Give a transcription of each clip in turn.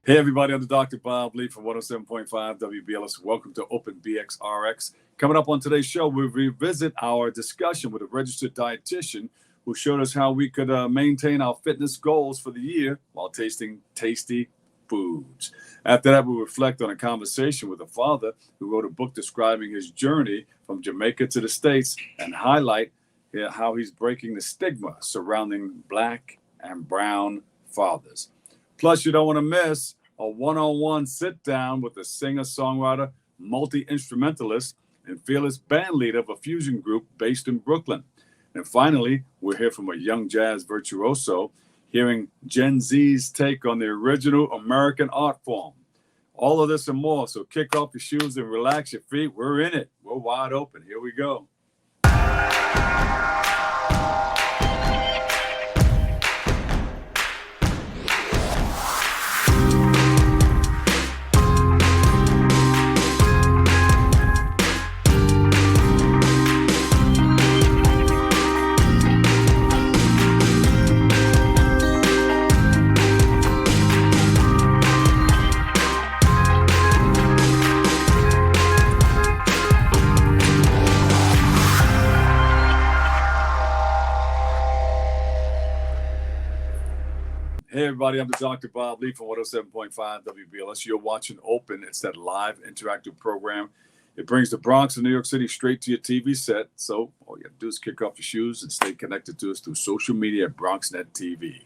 Hey everybody, I'm Dr. Bob Lee from 107.5 WBLS. Welcome to Open BXRX. Coming up on today's show, we revisit our discussion with a registered dietitian who showed us how we could maintain our fitness goals for the year while tasting tasty foods. After that, we reflect on a conversation with a father who wrote a book describing his journey from Jamaica to the States and highlight how he's breaking the stigma surrounding Black and brown fathers. Plus, you don't want to miss a one-on-one sit-down with a singer-songwriter, multi-instrumentalist, and fearless band leader of a fusion group based in Brooklyn. And finally, we'll hear from a young jazz virtuoso, hearing Gen Z's take on the original American art form. All of this and more, so kick off your shoes and relax your feet. We're in it. We're wide open. Here we go. Hey everybody, I'm Dr. Bob Lee from 107.5 WBLS. You're watching Open. It's that live interactive program. It brings the Bronx and New York City straight to your TV set. So all you have to do is kick off your shoes and stay connected to us through social media at BronxNet TV.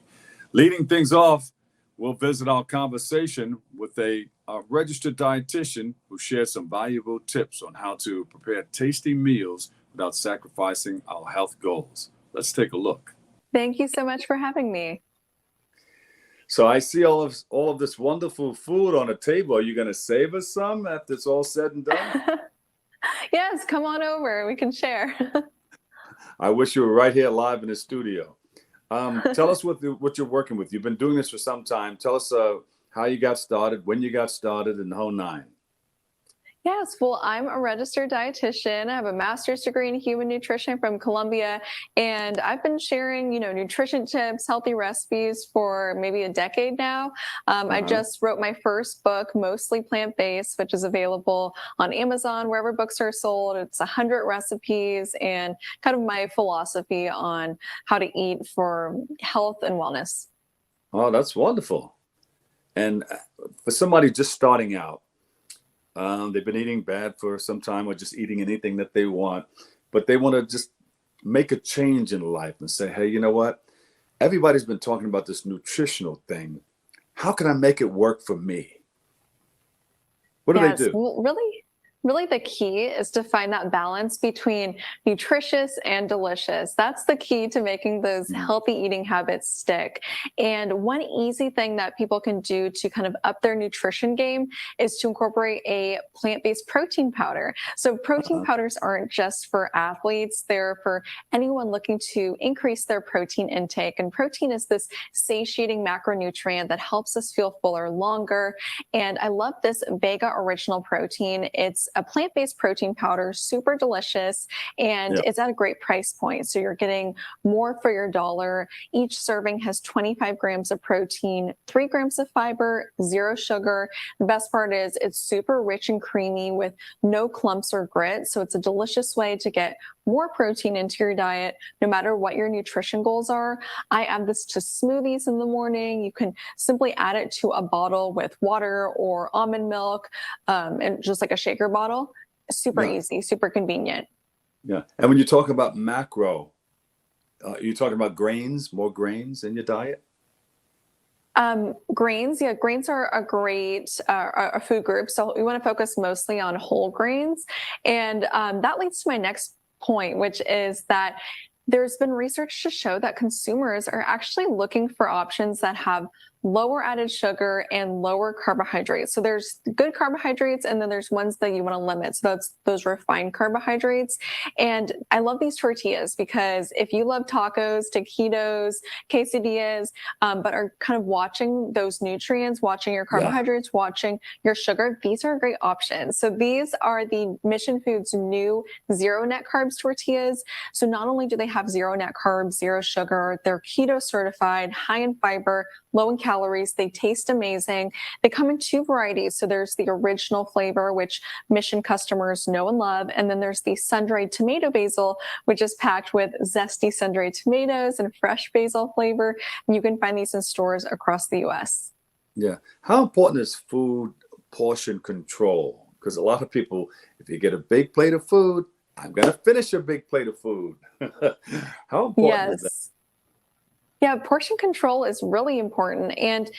Leading things off, we'll visit our conversation with a registered dietitian who shares some valuable tips on how to prepare tasty meals without sacrificing our health goals. Let's take a look. Thank you so much for having me. So I see all of this wonderful food on the table. Are you going to save us some after it's all said and done? Yes, come on over. We can share. I wish you were right here live in the studio. Tell us what you're working with. You've been doing this for some time. Tell us how you got started, when you got started, and the whole nine. Yes, well, I'm a registered dietitian. I have a master's degree in human nutrition from Columbia, and I've been sharing, nutrition tips, healthy recipes for maybe a decade now. I just wrote my first book, mostly plant-based, which is available on Amazon, wherever books are sold. It's 100 recipes and kind of my philosophy on how to eat for health and wellness. Oh, that's wonderful. And for somebody just starting out, they've been eating bad for some time or just eating anything that they want, but they want to just make a change in life and say, hey, you know what? Everybody's been talking about this nutritional thing. How can I make it work for me? What do they do? Well, really the key is to find that balance between nutritious and delicious. That's the key to making those healthy eating habits stick. And one easy thing that people can do to kind of up their nutrition game is to incorporate a plant-based protein powder. So protein powders aren't just for athletes, they're for anyone looking to increase their protein intake. And protein is this satiating macronutrient that helps us feel fuller longer. And I love this Vega Original Protein. It's a plant-based protein powder, super delicious, and it's at a great price point. So you're getting more for your dollar. Each serving has 25 grams of protein, 3 grams of fiber, 0 sugar. The best part is it's super rich and creamy with no clumps or grit. So it's a delicious way to get more protein into your diet, no matter what your nutrition goals are. I add this to smoothies in the morning. You can simply add it to a bottle with water or almond milk, and just like a shaker bottle. Super easy, super convenient. Yeah. And when you talk about macro, you're talking about grains, more grains in your diet? Grains are a great a food group. So we want to focus mostly on whole grains. And that leads to my next point, which is that there's been research to show that consumers are actually looking for options that have lower added sugar and lower carbohydrates. So there's good carbohydrates, and then there's ones that you want to limit. So that's those refined carbohydrates. And I love these tortillas because if you love tacos, taquitos, quesadillas, but are kind of watching those nutrients, watching your carbohydrates, watching your sugar, these are great options. So these are the Mission Foods new zero net carbs tortillas. So not only do they have zero net carbs, zero sugar, they're keto certified, high in fiber, low in calories. They taste amazing. They come in two varieties. So there's the original flavor, which Mission customers know and love. And then there's the sun-dried tomato basil, which is packed with zesty sun-dried tomatoes and fresh basil flavor. And you can find these in stores across the US. Yeah. How important is food portion control? Because a lot of people, if you get a big plate of food, I'm going to finish a big plate of food. How important is that? Yes. Yeah, portion control is really important. And,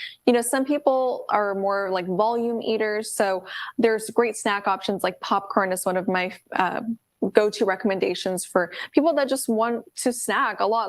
some people are more like volume eaters. So there's great snack options like popcorn is one of my go-to recommendations for people that just want to snack a lot.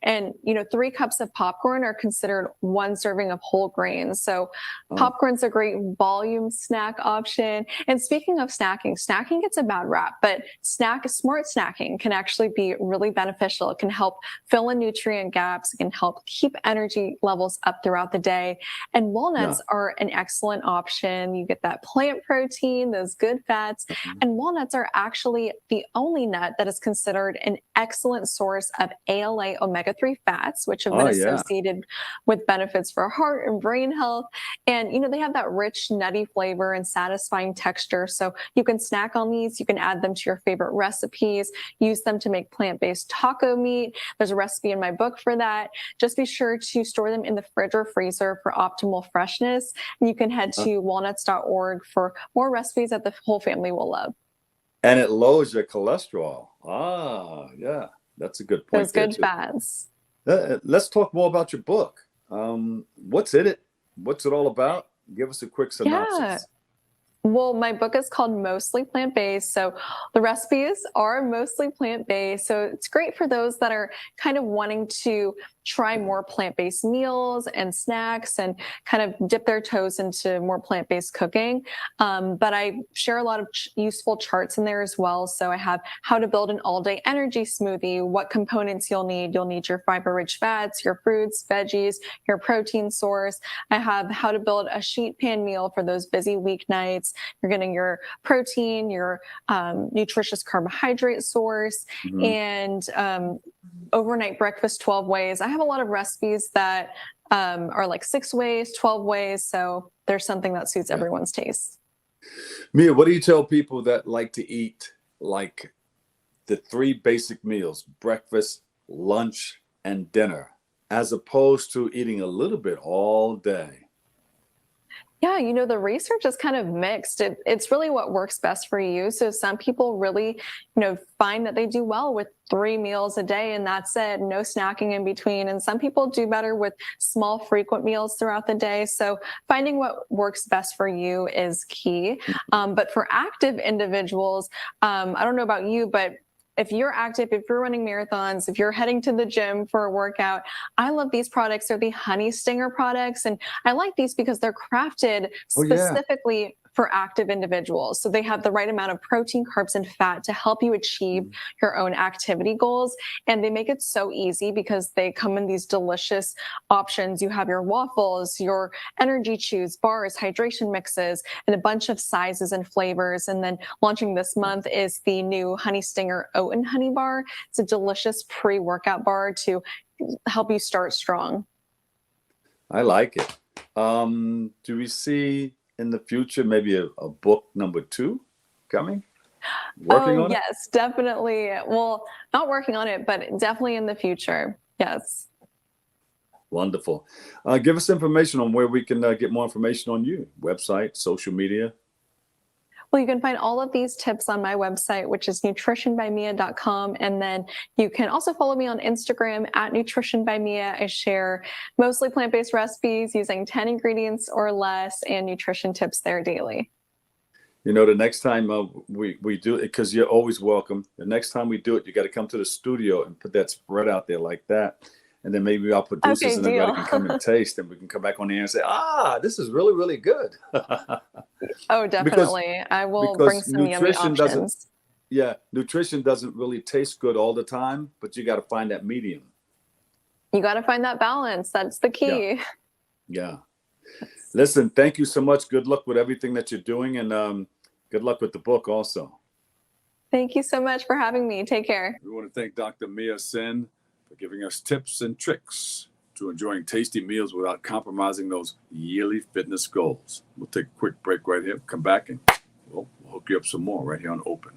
And 3 cups of popcorn are considered 1 serving of whole grains. So Oh, popcorn's a great volume snack option. And speaking of snacking gets a bad rap, but smart snacking can actually be really beneficial. It can help fill in nutrient gaps. It can help keep energy levels up throughout the day. And yeah. walnuts are an excellent option. You get that plant protein, those good fats, and walnuts are actually the only nut that is considered an excellent source of ALA omega-3 fats, which have been Oh, yeah. associated with benefits for heart and brain health. And, they have that rich, nutty flavor and satisfying texture. So you can snack on these. You can add them to your favorite recipes, use them to make plant-based taco meat. There's a recipe in my book for that. Just be sure to store them in the fridge or freezer for optimal freshness. And you can head to walnuts.org for more recipes that the whole family will love. And it lowers your cholesterol. Ah, yeah. That's a good point Those there, good too. fats. Let's talk more about your book. What's in it? What's it all about? Give us a quick Yeah. synopsis. Well, my book is called Mostly Plant-Based. So the recipes are mostly plant-based. So it's great for those that are kind of wanting to try more plant-based meals and snacks and kind of dip their toes into more plant-based cooking. But I share a lot of useful charts in there as well. So I have how to build an all-day energy smoothie, what components you'll need. You'll need your fiber-rich fats, your fruits, veggies, your protein source. I have how to build a sheet pan meal for those busy weeknights. You're getting your protein, your nutritious carbohydrate source, Mhm. and overnight breakfast 12 ways. I have a lot of recipes that are like 6 ways, 12 ways. So there's something that suits Yeah. everyone's taste. Mia, what do you tell people that like to eat like the 3 basic meals, breakfast, lunch, and dinner, as opposed to eating a little bit all day? Yeah, the research is kind of mixed. It's really what works best for you. So some people really, find that they do well with 3 meals a day and that's it, no snacking in between. And some people do better with small, frequent meals throughout the day. So finding what works best for you is key. But for active individuals, I don't know about you, but if you're active, if you're running marathons, if you're heading to the gym for a workout, I love these products. They're the Honey Stinger products. And I like these because they're crafted Oh, yeah. specifically for active individuals. So they have the right amount of protein, carbs, and fat to help you achieve your own activity goals. And they make it so easy because they come in these delicious options. You have your waffles, your energy chews, bars, hydration mixes, and a bunch of sizes and flavors. And then launching this month is the new Honey Stinger Oat and Honey Bar. It's a delicious pre-workout bar to help you start strong. I like it. Do we see in the future maybe a book number 2 coming? Working Oh, on it? yes, definitely. Well, not working on it, but definitely in the future. Yes. Wonderful. Give us information on where we can get more information on you. Website, social media. Well, you can find all of these tips on my website, which is nutritionbymia.com. And then you can also follow me on Instagram at nutritionbymia. I share mostly plant-based recipes using 10 ingredients or less and nutrition tips there daily. The next time we do it, because you're always welcome. The next time we do it, you got to come to the studio and put that spread out there like that. And then maybe our producers Okay, and everybody deal. can come and taste, and we can come back on the air and say, this is really, really good. Oh, because definitely. I will bring because some yummy options. nutrition doesn't really taste good all the time, but you got to find that medium. You got to find that balance. That's the key. Yeah. Listen, thank you so much. Good luck with everything that you're doing, and good luck with the book also. Thank you so much for having me. Take care. We want to thank Dr. Mia Syn for giving us tips and tricks to enjoying tasty meals without compromising those yearly fitness goals. We'll take a quick break right here, come back, and we'll hook you up some more right here on Open.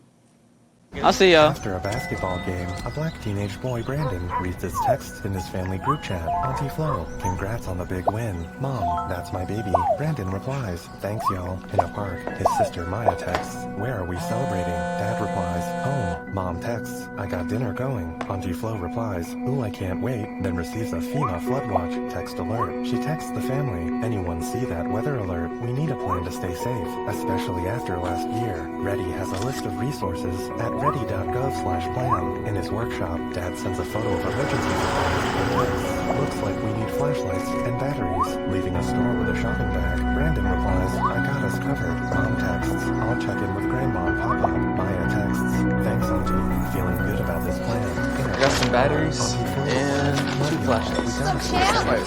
I'll see y'all. After a basketball game, a black teenage boy, Brandon, reads his text in his family group chat. Auntie Flo, congrats on the big win. Mom, that's my baby. Brandon replies, thanks y'all. In a park, his sister Maya texts, where are we celebrating? Dad replies, home. Mom texts, I got dinner going. Auntie Flo replies, ooh, I can't wait. Then receives a FEMA flood watch text alert. She texts the family, anyone see that weather alert? We need a plan to stay safe, especially after last year. Ready has a list of resources at ready.gov/plan. In his workshop, Dad sends a photo of emergency supplies and texts, looks like we need flashlights and batteries. Leaving a store with a shopping bag, Brandon replies, I got us covered. Mom texts, I'll check in with Grandma and Papa. Maya texts, thanks Auntie, feeling good about this plan. I got some batteries and 2 flashlights. What's up, champ? I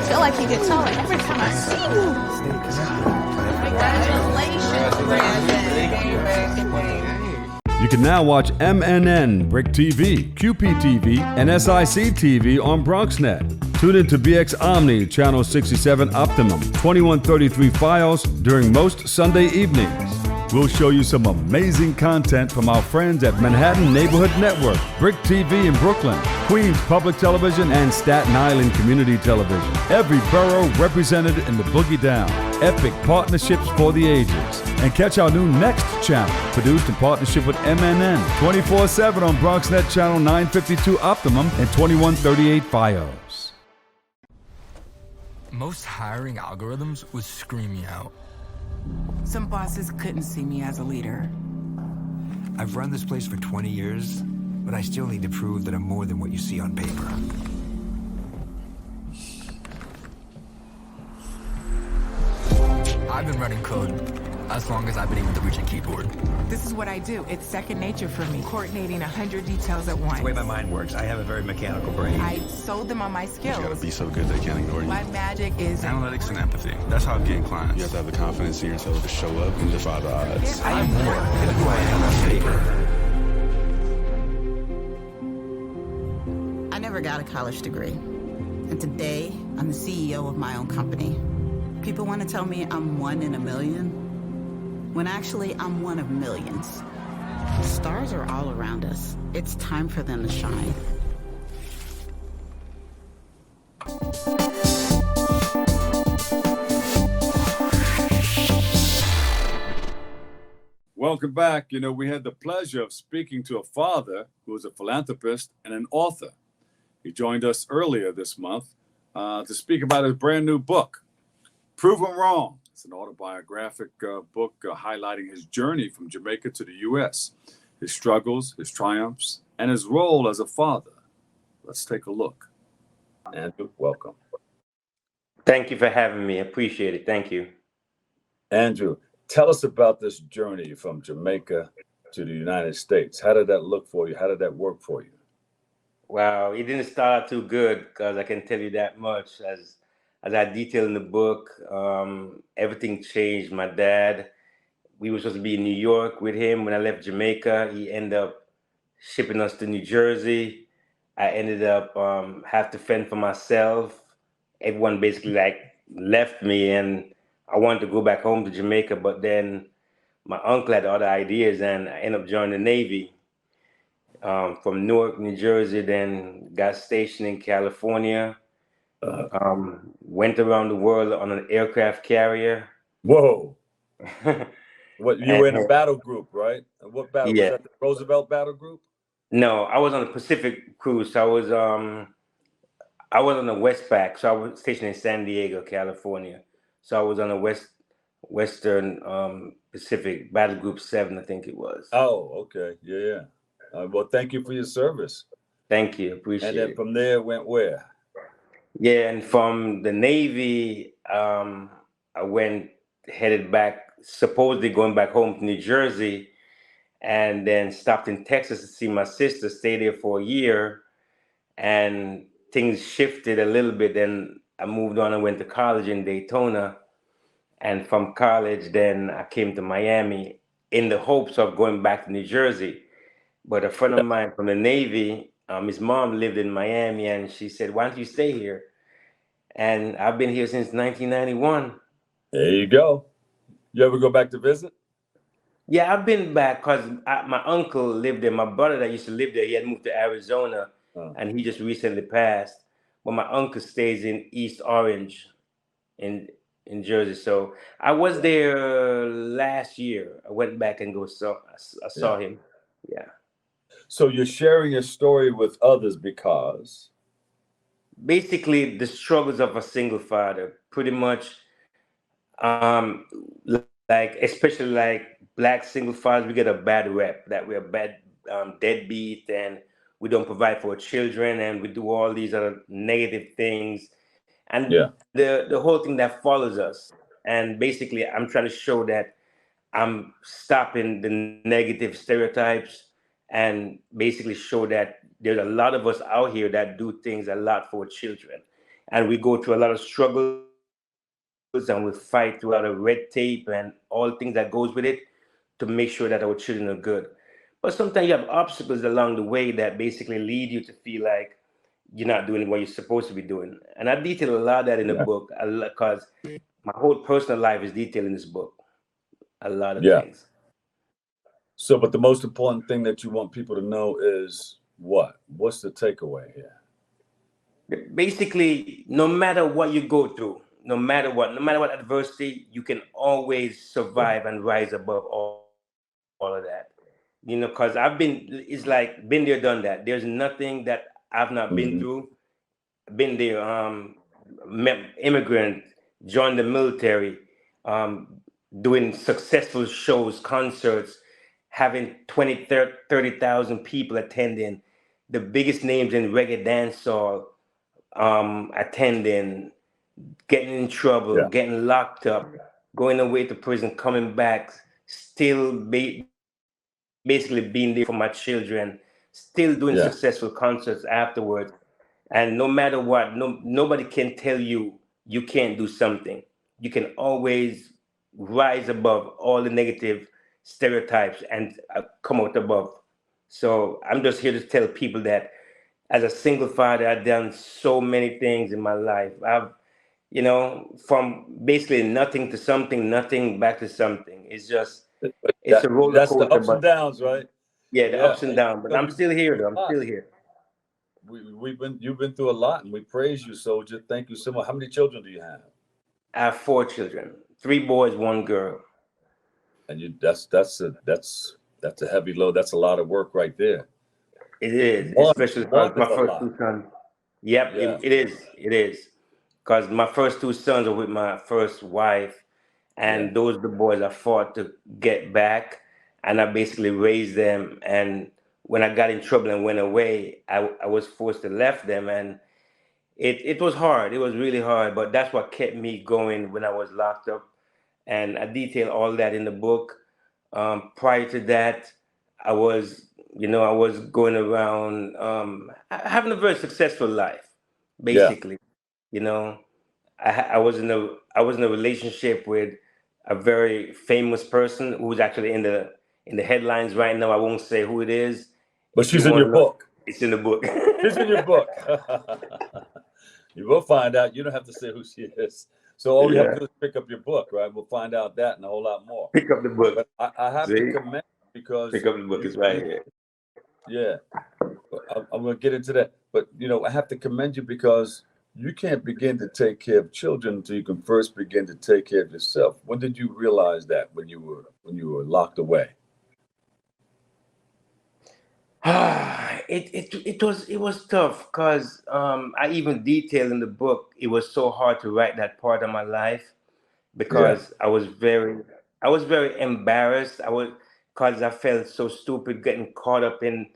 feel like you get taller every time I see you. Congratulations, Brandon. You can now watch MNN, Brick TV, QPTV, and SIC TV on BronxNet. Tune in to BX Omni, Channel 67 Optimum, 2133 Files during most Sunday evenings. We'll show you some amazing content from our friends at Manhattan Neighborhood Network, Brick TV in Brooklyn, Queens Public Television, and Staten Island Community Television. Every borough represented in the Boogie Down. Epic partnerships for the ages. And catch our new Next channel, produced in partnership with MNN, 24/7 on BronxNet Channel 952 Optimum and 2138 Fios. Most hiring algorithms would scream me out. Some bosses couldn't see me as a leader. I've run this place for 20 years, but I still need to prove that I'm more than what you see on paper. I've been running code as long as I've been able to reach a keyboard. This is what I do. It's second nature for me, coordinating 100 details at once. The way my mind works, I have a very mechanical brain. I sold them on my skills. You gotta be so good they can't ignore you. My magic is Analytics and empathy. That's how I'm getting clients. You have to have the confidence in yourself to show up and defy the odds. I'm more than who I am on paper. I never got a college degree. And today, I'm the CEO of my own company. People want to tell me I'm one in a million, when actually I'm one of millions. Stars are all around us. It's time for them to shine. Welcome back. You know, we had the pleasure of speaking to a father who is a philanthropist and an author. He joined us earlier this month to speak about his brand new book, Prove 'Em Wrong. It's an autobiographic book highlighting his journey from Jamaica to the U.S., his struggles, his triumphs, and his role as a father. Let's take a look. Andrew, welcome. Thank you for having me. I appreciate it. Thank you. Andrew, tell us about this journey from Jamaica to the United States. How did that look for you? How did that work for you? Wow, it didn't start out too good, because I can tell you that much. As I detail in the book, everything changed. My dad, we were supposed to be in New York with him. When I left Jamaica, he ended up shipping us to New Jersey. I ended up have to fend for myself. Everyone basically left me, and I wanted to go back home to Jamaica, but then my uncle had other ideas, and I ended up joining the Navy from Newark, New Jersey, then got stationed in California. Went around the world on an aircraft carrier. Whoa. What, you were in a battle group, right? What battle? Yeah. Was that the Roosevelt battle group? No, I was on a Pacific cruise. So I was on the Westpac. So I was stationed in San Diego, California. So I was on a Western Pacific Battle Group 7, I think it was. Oh, okay. Yeah. Well, thank you for your service. Thank you. Appreciate it. And then from there, went where? Yeah, and from the Navy, I headed back, supposedly going back home to New Jersey, and then stopped in Texas to see my sister, stay there for a year, and things shifted a little bit. Then I moved on and went to college in Daytona, and from college, then I came to Miami in the hopes of going back to New Jersey. But a friend of mine from the Navy His mom lived in Miami, and she said, "Why don't you stay here?" And I've been here since 1991. There you go. You ever go back to visit? Yeah, I've been back because my uncle lived there. My brother that used to live there, he had moved to Arizona, and he just recently passed. But my uncle stays in East Orange, in Jersey. So I was there last year. I went back and I saw him. Yeah. So you're sharing your story with others because basically the struggles of a single father, pretty much. Um, like especially like black single fathers, we get a bad rep that we're bad deadbeat and we don't provide for our children and we do all these other negative things and the whole thing that follows us. And basically, I'm trying to show that I'm stopping the negative stereotypes and basically show that there's a lot of us out here that do things a lot for children. And we go through a lot of struggles and we fight through a lot of red tape and all things that goes with it to make sure that our children are good. But sometimes you have obstacles along the way that basically lead you to feel like you're not doing what you're supposed to be doing. And I detail a lot of that in the book because my whole personal life is detailed in this book. A lot of things. So, but the most important thing that you want people to know is what? What's the takeaway here? Basically, no matter what you go through, no matter what adversity, you can always survive and rise above all of that. You know, because it's like been there, done that. There's nothing that I've not been through. Been there, immigrant, joined the military, doing successful shows, concerts, having 20, 30,000 people attending, the biggest names in reggae dancehall attending, getting in trouble, getting locked up, going away to prison, coming back, still basically being there for my children, still doing successful concerts afterwards. And no matter what, nobody can tell you you can't do something. You can always rise above all the negative stereotypes and come out above. So I'm just here to tell people that as a single father, I've done so many things in my life. I've, from basically nothing to something, nothing back to something. It's just, it's a roller coaster. That's the ups and downs, right? Yeah, the ups and downs. But I'm still here, though. I'm still here. You've been through a lot, and we praise you, soldier. Thank you so much. How many children do you have? I have 4 children, 3 boys, 1 girl. And that's a heavy load. That's a lot of work right there. It is, especially because my first 2 sons. Yep, it is. Because my first 2 sons are with my first wife, and those are the boys I fought to get back, and I basically raised them. And when I got in trouble and went away, I was forced to left them, and it was hard. It was really hard, but that's what kept me going when I was locked up. And I detail all that in the book. Prior to that, I was going around having a very successful life, basically. I was in a relationship with a very famous person who's actually in the headlines right now. I won't say who it is, but she's in your book. It's in the book. It's in your book. You will find out. You don't have to say who she is. So all you have to do is pick up your book, right? We'll find out that and a whole lot more. Pick up the book. But I have to commend you because pick up the book. It's right here. Yeah, I'm going to get into that. But I have to commend you because you can't begin to take care of children until you can first begin to take care of yourself. When did you realize that? When you were locked away? It was tough because I even detail in the book it was so hard to write that part of my life because I was very embarrassed. Because I felt so stupid getting caught up in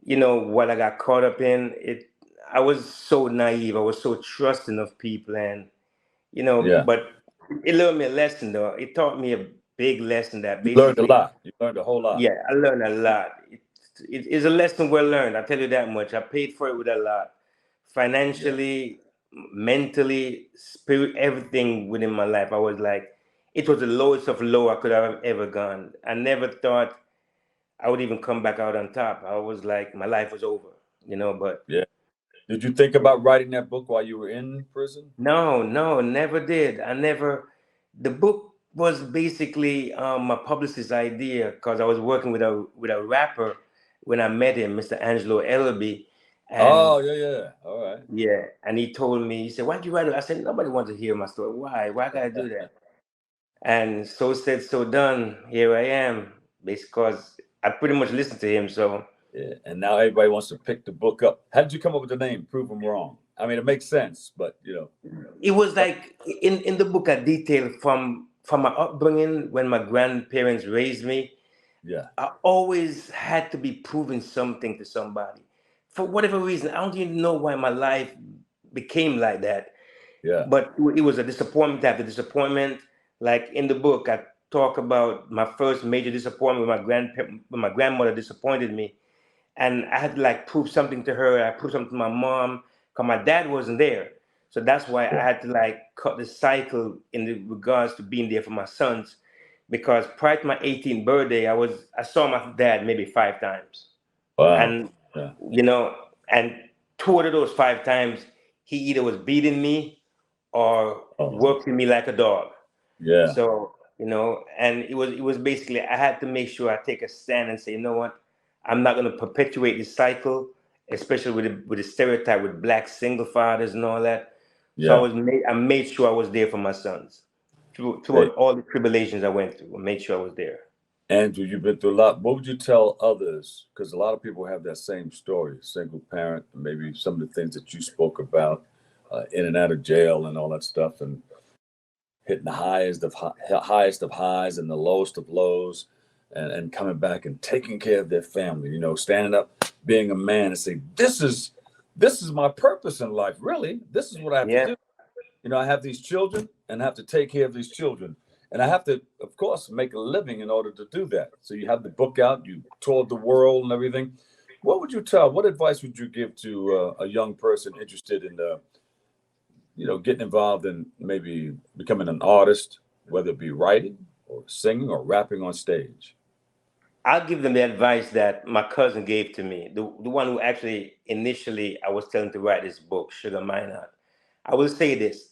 what I got caught up in. I was so naive. I was so trusting of people, and but it learned me a lesson though. It taught me a big lesson that you learned a lot. You learned a whole lot. Yeah, I learned a lot. It is a lesson well learned. I tell you that much. I paid for it with a lot, financially, mentally, spirit, everything within my life. I was like, it was the lowest of low I could have ever gone. I never thought I would even come back out on top. I was like, my life was over. But yeah. Did you think about writing that book while you were in prison? no, never did. The book was basically my publicist's idea because I was working with a rapper when I met him, Mr. Angelo Ellaby. And Oh, yeah. All right. yeah, and he told me, he said, "Why'd you write it?" I said, "Nobody wants to hear my story. Why? Why gotta do that?" And so said, so done. Here I am, because I pretty much listened to him. So yeah, and now everybody wants to pick the book up. How did you come up with the name? Prove them wrong. I mean, it makes sense, but it was like in the book I detailed from my upbringing when my grandparents raised me. Yeah, I always had to be proving something to somebody for whatever reason. I don't even know why my life became like that. yeah, But it was a disappointment after disappointment. Like in the book, I talk about my first major disappointment when my grandmother disappointed me, and I had to like prove something to her. I proved something to my mom because my dad wasn't there. So that's why I had to like cut the cycle in regards to being there for my sons, because prior to my 18th birthday, I saw my dad maybe 5 times, wow, and yeah, and two out of those 5 times he either was beating me or working me like a dog. yeah, So, and it was basically I had to make sure I take a stand and say, you know what, I'm not going to perpetuate this cycle, especially with the stereotype with black single fathers and all that. So yeah. I made sure I was there for my sons Hey, throughout all the tribulations I went through. I made sure I was there. Andrew, you've been through a lot. What would you tell others? Because a lot of people have that same story, single parent, maybe some of the things that you spoke about, in and out of jail and all that stuff, and hitting the highest of highs and the lowest of lows, and coming back and taking care of their family. Standing up, being a man, and say, "This is my purpose in life. Really, this is what I have to Yeah. do. I have these children, and I have to take care of these children, and I have to, of course, make a living in order to do that." So you have the book out, you toured the world and everything. What advice would you give to a young person interested in getting involved in maybe becoming an artist, whether it be writing or singing or rapping on stage? I'll give them the advice that my cousin gave to me, the one who actually initially I was telling to write this book, Sugar Minott. I will say this: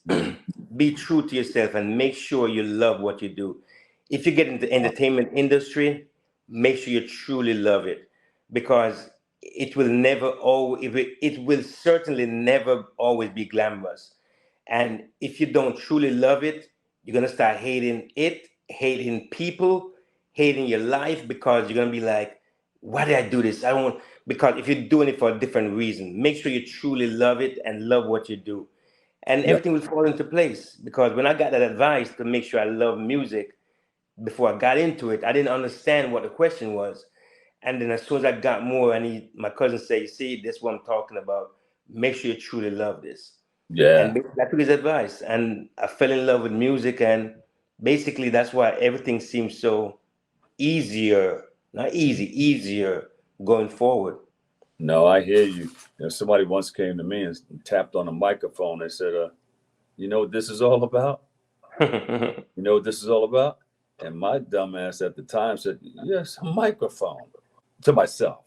be true to yourself and make sure you love what you do. If you get into the entertainment industry, make sure you truly love it, because it will never always, it will certainly never always be glamorous. And if you don't truly love it, you're gonna start hating it, hating people, hating your life, because you're gonna be like, why did I do this? I don't, because if you're doing it for a different reason, make sure you truly love it and love what you do. And Yeah, everything will fall into place. Because when I got that advice to make sure I love music before I got into it, I didn't understand what the question was. And then as soon as I got more, my cousin said, "You see, this is what I'm talking about. Make sure you truly love this." yeah. And basically, I took his advice, and I fell in love with music, and basically that's why everything seems so easier, not easy, easier going forward. No, I hear you. Somebody once came to me and tapped on a microphone. They said, "You know what this is all about? You know what this is all about?" And my dumbass at the time said, "Yes, a microphone," to myself.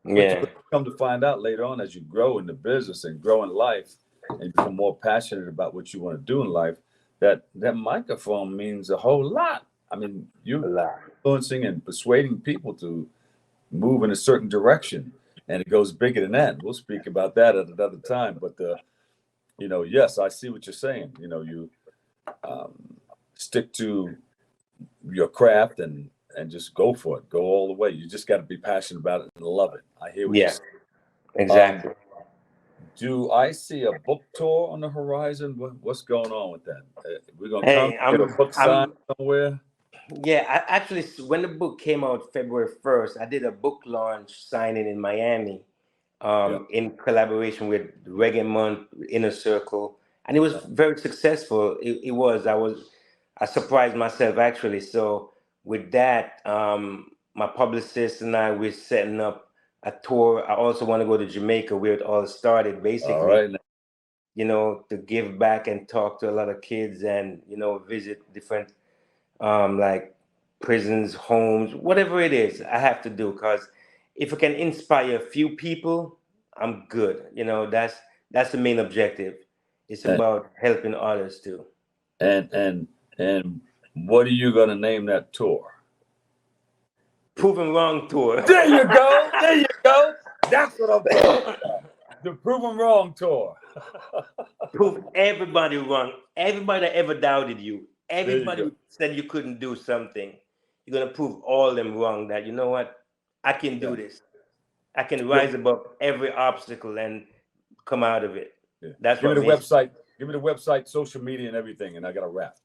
But Yeah, come to find out later on, as you grow in the business and grow in life and become more passionate about what you want to do in life, that microphone means a whole lot. I mean, a you're lot. influencing and persuading people to move in a certain direction, and it goes bigger than that. We'll speak about that at another time. But yes, I see what you're saying. You stick to your craft and just go for it. Go all the way. You just got to be passionate about it and love it. I hear what you're Yeah, saying. exactly. Do I see a book tour on the horizon? What's going on with that? We're gonna come Hey, get a book signed somewhere. yeah, actually, when the book came out February 1st, I did a book launch signing in Miami, Yeah. in collaboration with Reggae Month, Inner Circle, and it was very successful. I surprised myself actually. So with that, my publicist and I, we're setting up a tour. I also want to go to Jamaica, where it all started, All basically, right. to give back and talk to a lot of kids, and visit different like prisons, homes, whatever it is I have to do. Because if I can inspire a few people, I'm good. You know, that's the main objective. It's about helping others too. And what are you gonna name that tour? Proven Wrong Tour. There you go. There you go. That's what I'm talking about. The Proven Wrong Tour. Prove everybody wrong. Everybody that ever doubted you. Everybody who said you couldn't do something. You're gonna prove all them wrong. That, you know what, I can do this. I can rise above every obstacle and come out of it. Yeah. That's Give what me the website. Give me the website, social media, and everything, and I got a wrap.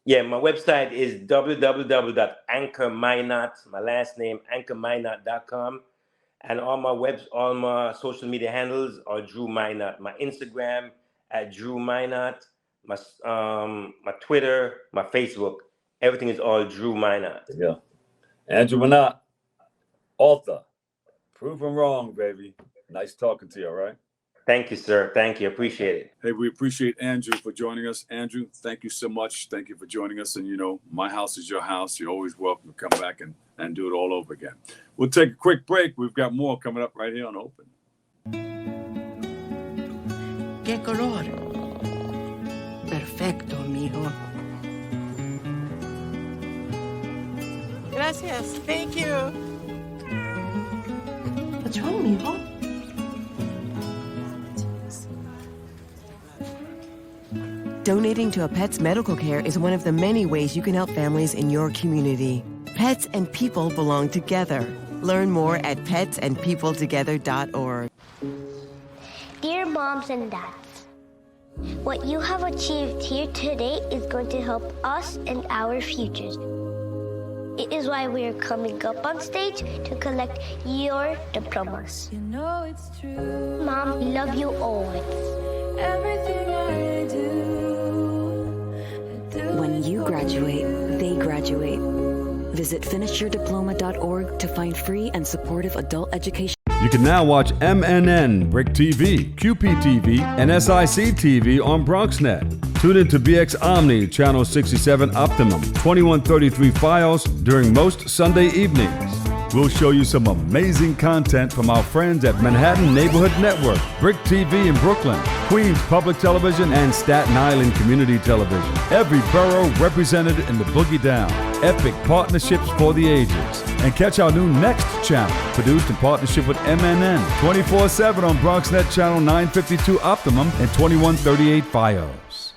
Yeah, my website is www.anchorminott, my last name, anchorminott.com. And all my social media handles are Drew Minott. My Instagram at Drew Minott, my Twitter, my Facebook, everything is all Drew Minott. Yeah. Andrew Minott, author. Proven Wrong, baby. Nice talking to you, all right? Thank you, sir. Thank you. Appreciate it. Hey, we appreciate Andrew for joining us. Andrew, thank you so much. Thank you for joining us. And, you know, my house is your house. You're always welcome to come back and do it all over again. We'll take a quick break. We've got more coming up right here on Open. ¿Qué color? Perfecto, mijo. Gracias. Thank you. What's wrong, mijo? Donating to a pet's medical care is one of the many ways you can help families in your community. Pets and people belong together. Learn more at petsandpeopletogether.org. Dear moms and dads, what you have achieved here today is going to help us and our futures. It is why we are coming up on stage to collect your diplomas. You know it's true. Mom, we love you always. Everything I do. When you graduate, they graduate. Visit finishyourdiploma.org to find free and supportive adult education. You can now watch MNN, Brick TV, QPTV, and SIC TV on BronxNet. Tune in to BX Omni, Channel 67 Optimum, 2133 Fios during most Sunday evenings. We'll show you some amazing content from our friends at Manhattan Neighborhood Network, Brick TV in Brooklyn, Queens Public Television, and Staten Island Community Television. Every borough represented in the Boogie Down. Epic partnerships for the ages. And catch our new Next channel, produced in partnership with MNN, 24/7 on BronxNet Channel 952 Optimum and 2138 Fios.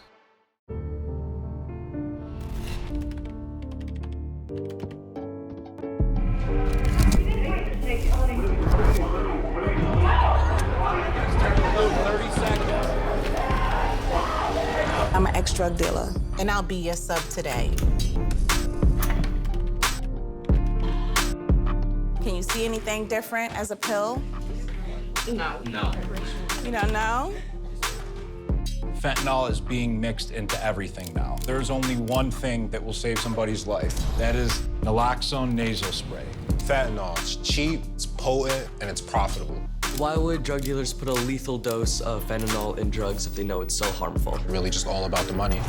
I'm an ex-drug dealer, and I'll be your sub today. Can you see anything different as a pill? No. You don't know? Fentanyl is being mixed into everything now. There's only one thing that will save somebody's life. That is naloxone nasal spray. Fentanyl, it's cheap, it's potent, and it's profitable. Why would drug dealers put a lethal dose of fentanyl in drugs if they know it's so harmful? Really just all about the money.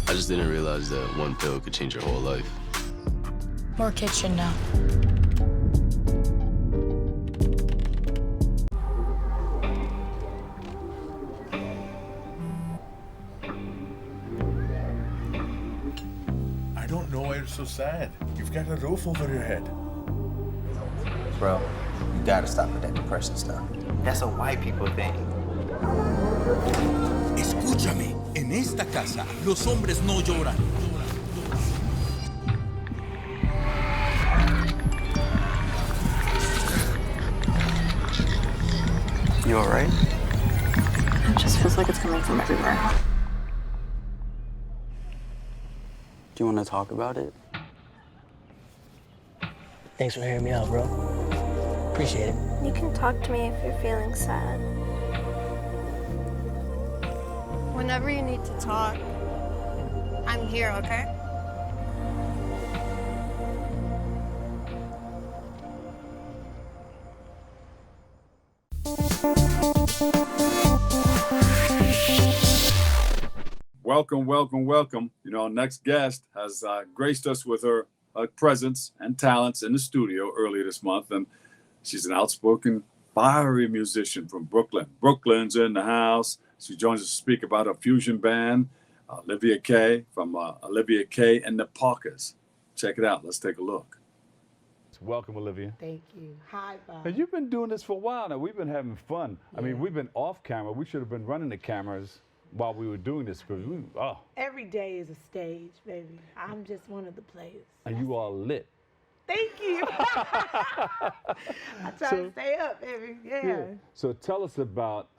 I just didn't realize that one pill could change your whole life. More kids should know. I don't know why you're so sad. You've got a roof over your head. Bro, you gotta stop with that depression stuff. That's a white people thing. Escúchame, en esta casa los hombres no lloran. You all right? It just feels like it's coming from everywhere. Do you want to talk about it? Thanks for hearing me out, bro. Appreciate it. You can talk to me if you're feeling sad. Whenever you need to talk, I'm here, okay? Welcome, welcome, welcome. You know, our next guest has graced us with her presence and talents in the studio earlier this month, and she's an outspoken, fiery musician from Brooklyn. Brooklyn's in the house. She joins us to speak about her fusion band, Olivia K, from Olivia K and the Parkers. Check it out. Let's take a look. Welcome, Olivia. Thank you. Hi, Bob. And you've been doing this for a while now. We've been having fun. Yeah. I mean, we've been off camera. We should have been running the cameras while we were doing this. Every day is a stage, baby. I'm just one of the players. And you are lit. Thank you. I try to stay up, baby. Yeah. So tell us about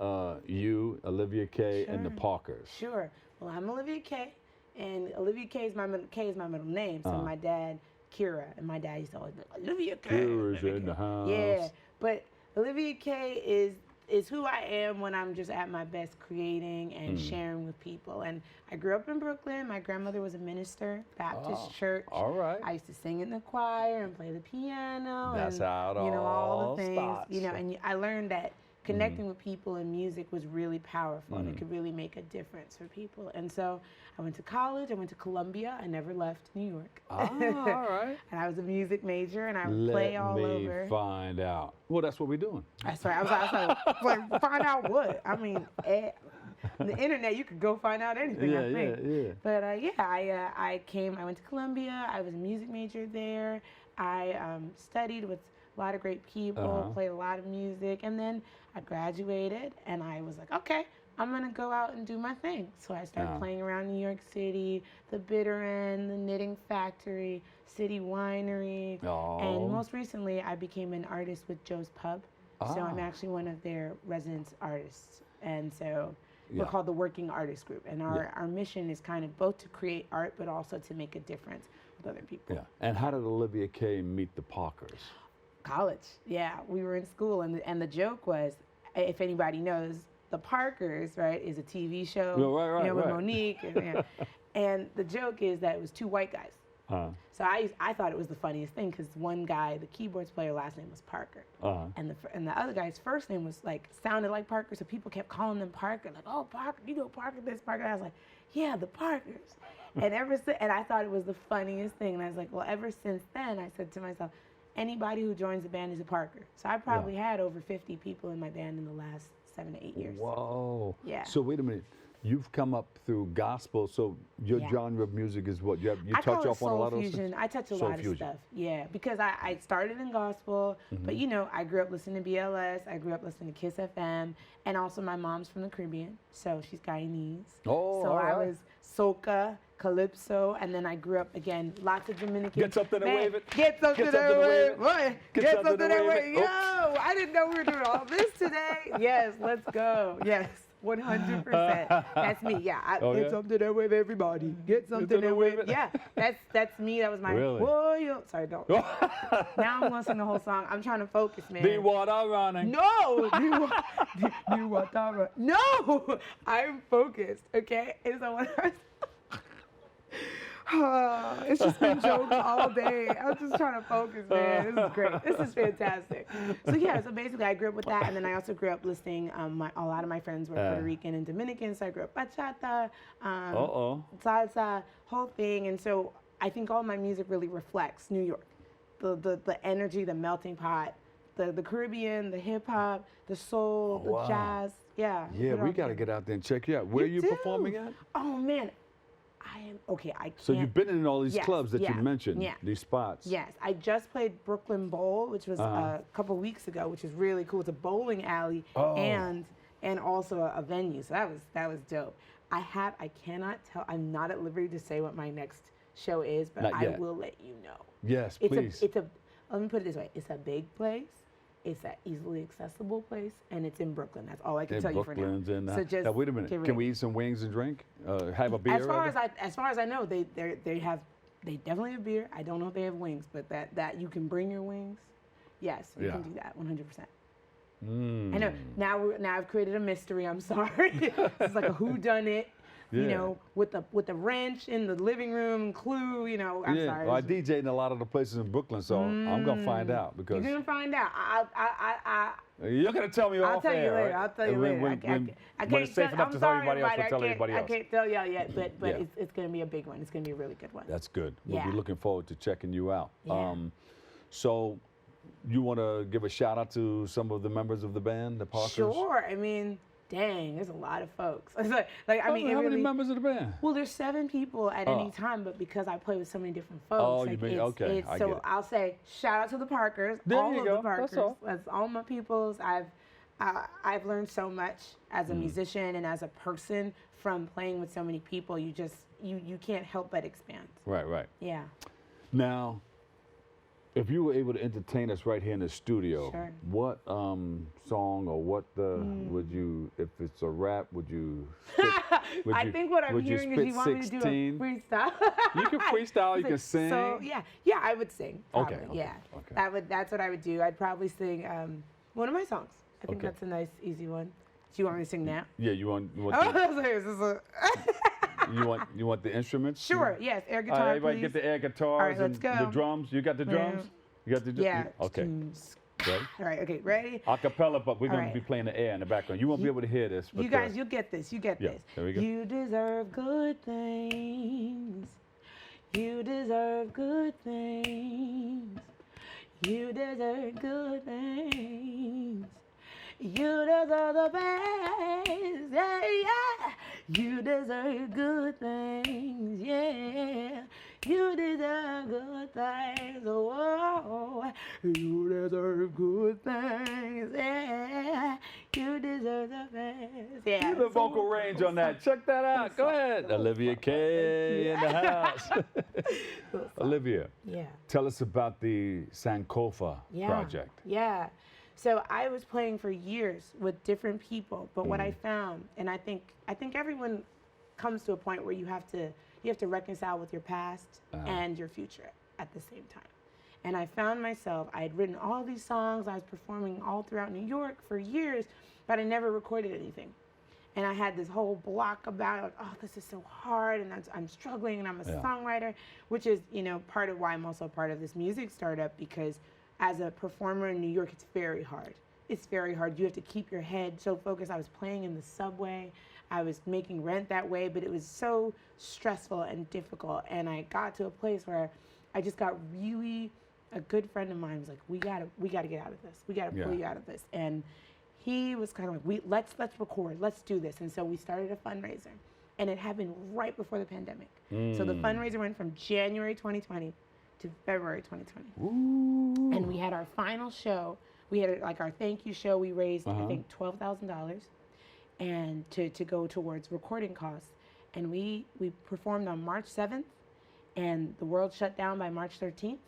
you, Olivia K, and the Parkers. Sure. Well, I'm Olivia K, and Olivia K is my middle name. So my dad, Kira, and my dad used to always be like, Olivia K. Kira's in the house. Yeah, but Olivia K is who I am when I'm just at my best creating and sharing with people. And I grew up in Brooklyn. My grandmother was a minister, Baptist church. All right. I used to sing in the choir and play the piano. That's and, how it all the things. starts. And I learned that connecting with people in music was really powerful and it could really make a difference for people. And so I went to college, I went to Columbia, I never left New York. All right. And I was a music major and I would play all over. Let me find out. Well, that's what we're doing. That's right. I was like, find out what? I mean, the internet, you could go find out anything, I think. Yeah. But I went to Columbia, I was a music major there. I studied with a lot of great people, played a lot of music, and then I graduated and I was like, okay, I'm gonna go out and do my thing. So I started playing around New York City, the Bitter End, the Knitting Factory, City Winery, and most recently I became an artist with Joe's Pub. So I'm actually one of their residence artists, and so we're called the Working Artist Group, and our mission is kind of both to create art but also to make a difference with other people. Yeah. And how did Olivia K meet the Parkers? College. Yeah, we were in school, and the joke was, if anybody knows, the Parkers, right, is a TV show, with Monique, and the joke is that it was two white guys. So I thought it was the funniest thing because one guy, the keyboards player, last name was Parker, and the other guy's first name was sounded like Parker, so people kept calling them Parker, like, oh, Parker, you know Parker this, Parker. And I was like, yeah, the Parkers, and I thought it was the funniest thing, and I was like, well, ever since then, I said to myself, anybody who joins the band is a Parker. So I probably had over 50 people in my band in the last 7 to 8 years. Whoa. Yeah. So wait a minute. You've come up through gospel, so your genre of music is what? You touch off on a lot of fusion. I touch a lot of stuff, because I started in gospel, but I grew up listening to BLS, I grew up listening to Kiss FM, and also my mom's from the Caribbean, so she's Guyanese. Oh, so I was soca, calypso, and then I grew up again, lots of Dominican. Get something and wave it. Get something and wave it. Get something and wave it. Yo, I didn't know we were doing all this today. Yes, let's go. Yes. 100%. That's me. Yeah. Get something and wave everybody. Get something and wave it. Yeah. That's me. That was my. Really? Whoa, yo. Sorry, don't. Now I'm gonna sing the whole song. I'm trying to focus, man. The water running. No. The water running. No. I'm focused. Okay. And so when it's just been jokes all day. I'm just trying to focus, man. This is great. This is fantastic. So basically I grew up with that, and then I also grew up listening. A lot of my friends were Puerto Rican and Dominican, so I grew up bachata, salsa, whole thing. And so I think all my music really reflects New York, the energy, the melting pot, the Caribbean, the hip hop, the soul, the jazz. Yeah. Yeah, we got to get out there and check you out. Where are you performing at? Oh man. I am okay. So you've been in all these clubs that you mentioned, these spots. Yes, I just played Brooklyn Bowl, which was a couple weeks ago, which is really cool. It's a bowling alley and also a venue. So that was dope. I cannot tell. I'm not at liberty to say what my next show is, but I will let you know. Yes, please. Let me put it this way. It's a big place. It's an easily accessible place, and it's in Brooklyn. That's all I can tell you for now. So just now, wait a minute. Can we eat some wings and drink? Have a beer? As far as I know, they definitely have beer. I don't know if they have wings, but that you can bring your wings. Yes, you can do that 100%. I know. Now I've created a mystery. I'm sorry. It's like a whodunit. You know, with the wrench in the living room, Clue, I'm sorry. Well, I DJed in a lot of the places in Brooklyn, so I'm going to find out. Because you're going to find out. You're gonna tell me I'll off tell you air, later. right? I'll tell you When- later. when- I when can't it's safe tell, enough I'm to tell sorry, anybody else, everybody. we'll tell anybody I else. can't tell y'all yet, but Yeah. it's going to be a big one. It's going to be a really good one. That's good. We'll Yeah. be looking forward to checking you out. Yeah. So, you want to give a shout out to some of the members of the band, the Parkers? Sure. I mean, dang, there's a lot of folks. I mean, how it many really, members of the band? Well, there's 7 people at any Oh. time, but because I play with so many different folks, Oh, you mean- okay, I so get it. I'll say shout out to the Parkers, There all you of go, the that's Parkers. all. That's all my peoples. I've learned so much as a musician and as a person from playing with so many people. You can't help but expand. Right. Yeah. Now, if you were able to entertain us right here in the studio, Sure. what song or what would you, if it's a rap, would you? Would I you- think what I'm would hearing is spit you want me to do a 16? freestyle. You can freestyle, you can sing. So yeah, I would sing. Probably, Okay, yeah. okay. That's what I would do. I'd probably sing one of my songs. I think Okay. that's a nice, easy one. Do you want me to sing now? Yeah, you want Oh, you want the instruments? Sure. Yes, air All guitar, right, everybody please. get the air guitars All right, let's and go. the drums. You got the drums? You got the Yeah. Okay. Ready? All right. Okay. Ready? A cappella, but we're All going right. to be playing the air in the background. You won't be able to hear this. But You guys, you'll get this. You get yeah, this. there we go. You deserve good things. You deserve good things. You deserve good things. You deserve the best. Yeah. You deserve good things. Yeah. You deserve good things. Whoa. You deserve good things. Yeah. You deserve the best. Yeah. Give the vocal range on that. Check that out. Go ahead. Olivia K in the house. Olivia. Yeah. Tell us about the Sankofa project. Yeah. So I was playing for years with different people, but what I found, and I think everyone comes to a point where you have to reconcile with your past and your future at the same time. And I found myself, I had written all these songs, I was performing all throughout New York for years, but I never recorded anything. And I had this whole block about, oh, this is so hard, and I'm struggling, and I'm a songwriter, which is, part of why I'm also part of this music startup, because as a performer in New York, it's very hard. It's very hard. You have to keep your head so focused. I was playing in the subway. I was making rent that way, but it was so stressful and difficult. And I got to a place where I just got really, a good friend of mine was like, we gotta get out of this. We gotta pull you out of this. And he was kind of like, let's record, let's do this. And so we started a fundraiser, and it happened right before the pandemic. So the fundraiser went from January 2020 to February 2020. Ooh. And we had our final show. We had our thank you show. We raised, I think, $12,000 and to go towards recording costs. And we performed on March 7th, and the world shut down by March 13th.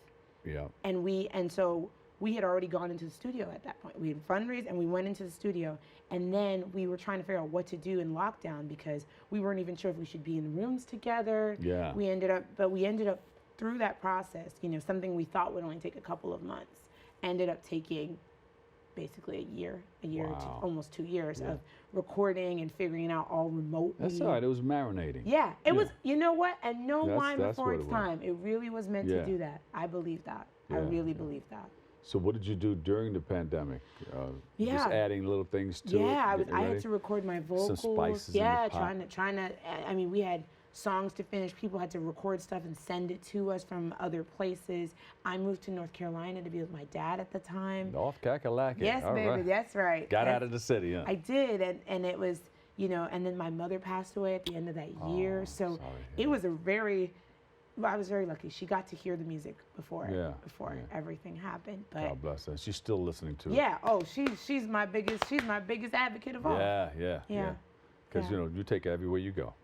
Yeah. And so we had already gone into the studio at that point. We had fundraised and we went into the studio, and then we were trying to figure out what to do in lockdown because we weren't even sure if we should be in rooms together. Yeah. We ended up through that process, something we thought would only take a couple of months, ended up taking basically a year to almost 2 years of recording and figuring it out all remotely. That's all right. It was marinating. Yeah, it was, you know what? And no wine that's before what its it was. time. It really was meant to do that. I believe that. I really believe that. So what did you do during the pandemic? Just Yeah. adding little things to it? Yeah, getting I had ready? to record my vocals. Some spices yeah, in the pot. trying to. I mean, we had songs to finish. People had to record stuff and send it to us from other places. I moved to North Carolina to be with my dad at the time. North Kakalaki. Yes, All baby, right. that's right. Got out of the city, huh? I did, and it was, and then my mother passed away at the end of that year. So it was I was very lucky. She got to hear the music before everything happened. But God bless her. She's still listening to it. yeah, she's my biggest advocate of all. Yeah. Because you take her everywhere you go.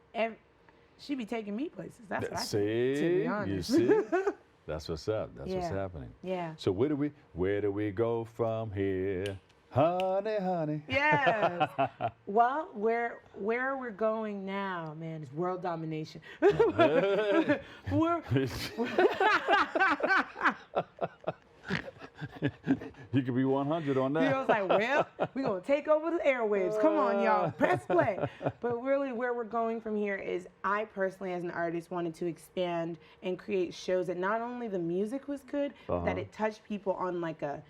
She be taking me places. That's what I See, think, to be honest. you see, that's what's up. That's what's happening. Yeah. So where do we go from here, honey? Yes. Well, where we're going now, man, is world domination. You could be 100 on that. I was like, well, we're going to take over the airwaves. Come on, y'all. Press play. But really, where we're going from here is I personally, as an artist, wanted to expand and create shows that not only the music was good, but that it touched people on like a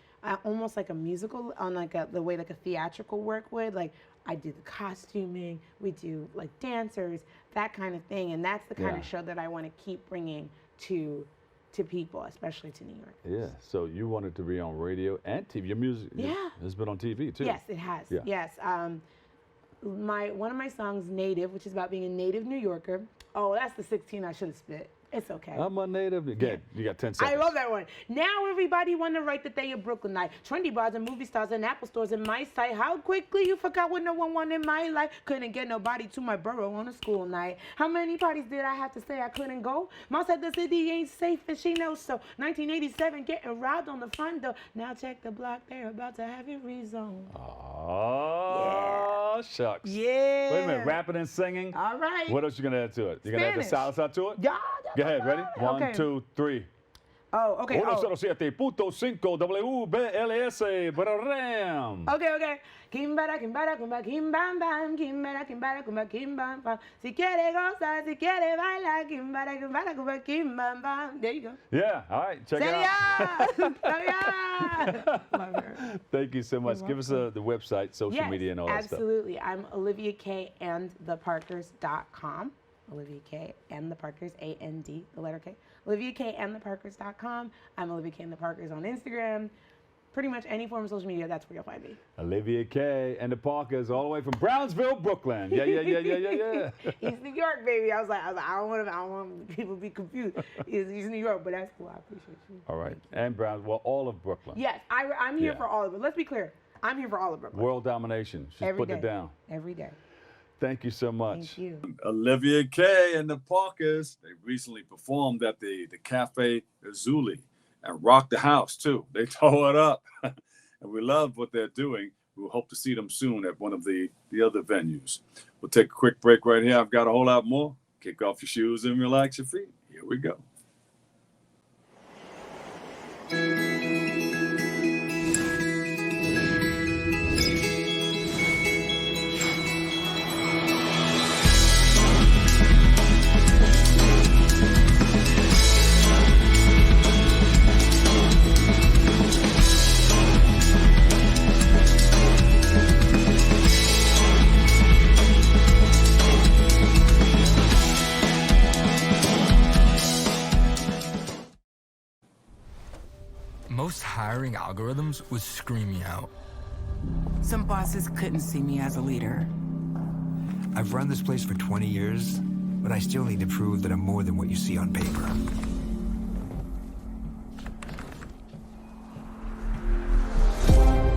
almost like a musical on like the way like a theatrical work would. Like I do the costuming, we do like dancers, that kind of thing, and that's the kind of show that I want to keep bringing to people, especially to New York. Yeah. So you wanted to be on radio and TV. Your music has been on TV too. Yes, it has. Yeah. Yes. One of my songs, Native, which is about being a native New Yorker. Oh, that's the 16 I should have spit. It's okay. I'm a native. Good. You got 10 seconds. I love that one. Now everybody want to write that they a Brooklynite. Trendy bars and movie stars and Apple stores in my sight. How quickly you forgot what no one wanted in my life. Couldn't get nobody to my borough on a school night. How many parties did I have to say I couldn't go? Mom said the city ain't safe and she knows so. 1987 getting robbed on the front door. Now check the block, they're about to have it rezoned. Oh, shucks. Yeah. Wait a minute, rapping and singing? All right. What else you going to add to it? You going to add the salsa to it? Yeah. Go ahead, ready? Okay. 1, 2, 3. Oh, okay. 107.5 WBLS Bram. Okay. Kimbara, kimbara, kumba, kimbam, bam, kimbara, kimbara, kumba, kimbam, bam. Si quiere gozar, si quiere bailar, kimbara, kimbara, kumba, kimbam, bam. There you go. Yeah, all right, check it out. Thank you so much. Give us the website, social media, and all that stuff. Absolutely. I'm Olivia K and theparkers.com. Olivia K and the Parkers, A-N-D, the letter K. Olivia K and theparkers.com. I'm Olivia K and the Parkers on Instagram. Pretty much any form of social media, that's where you'll find me. Olivia K and the Parkers, all the way from Brownsville, Brooklyn. Yeah. East New York, baby. I was like, I don't want people to be confused. It's East New York, but that's cool. I appreciate you. All right, and Brownsville, all of Brooklyn. Yes, I'm here for all of it. Let's be clear. I'm here for all of Brooklyn. World domination. She's putting it down. Every day. Thank you so much. Thank you. Olivia K and the Parkers, they recently performed at the Cafe Azuli and rocked the house too. They tore it up. And we love what they're doing. We'll hope to see them soon at one of the other venues. We'll take a quick break right here. I've got a whole lot more. Kick off your shoes and relax your feet. Here we go. Most hiring algorithms would scream me out. Some bosses couldn't see me as a leader. I've run this place for 20 years, but I still need to prove that I'm more than what you see on paper.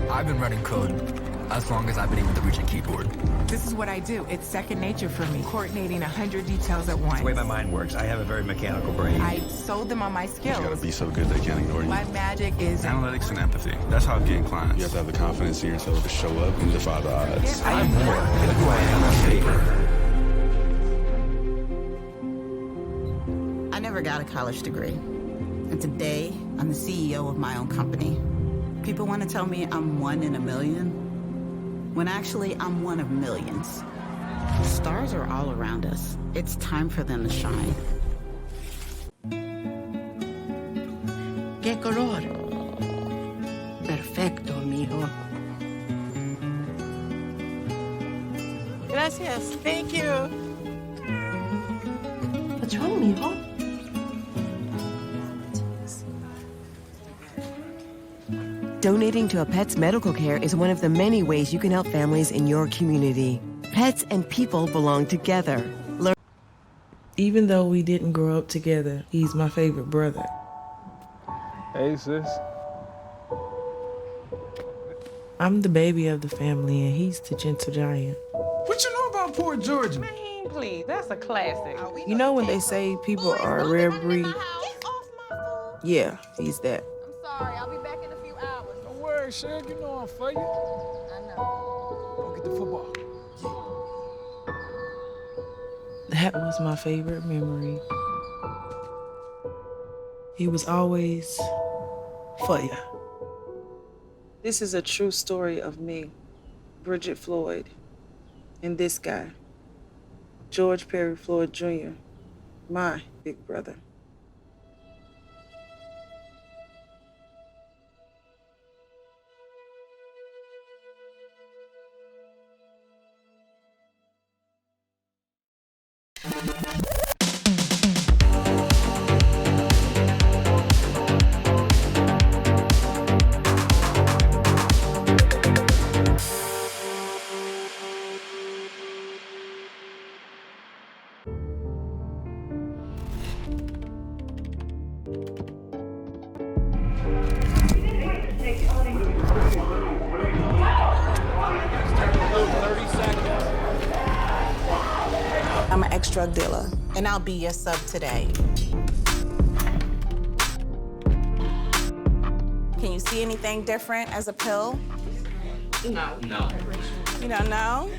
I've been running code as long as I've been able to reach a keyboard. This is what I do. It's second nature for me, coordinating 100 details at once. The way my mind works, I have a very mechanical brain. I sold them on my skills. You gotta be so good they can't ignore you. My magic is analytics and empathy. That's how I'm getting clients. You have to have the confidence in yourself to show up and defy the odds. I am more than who I am on paper. I never got a college degree. And today, I'm the CEO of my own company. People want to tell me I'm one in a million, when actually I'm one of millions. Stars are all around us. It's time for them to shine. ¿Qué color? Perfecto, mijo. Gracias. Thank you. What's wrong, mijo? Donating to a pet's medical care is one of the many ways you can help families in your community. Pets and people belong together. Even though we didn't grow up together, he's my favorite brother. Hey, sis. I'm the baby of the family, and he's the gentle giant. What you know about Port Georgia? Man, please, that's a classic. You know when they say people are a rare breed? Yeah, he's that. Sorry, I'll be back in a few hours. Don't worry, Shug, you know I'm for you. I know. Go get the football. That was my favorite memory. He was always for you. This is a true story of me, Bridget Floyd, and this guy, George Perry Floyd Jr., my big brother. I'm an ex-drug dealer, and I'll be your sub today. Can you see anything different as a pill? No. You don't know?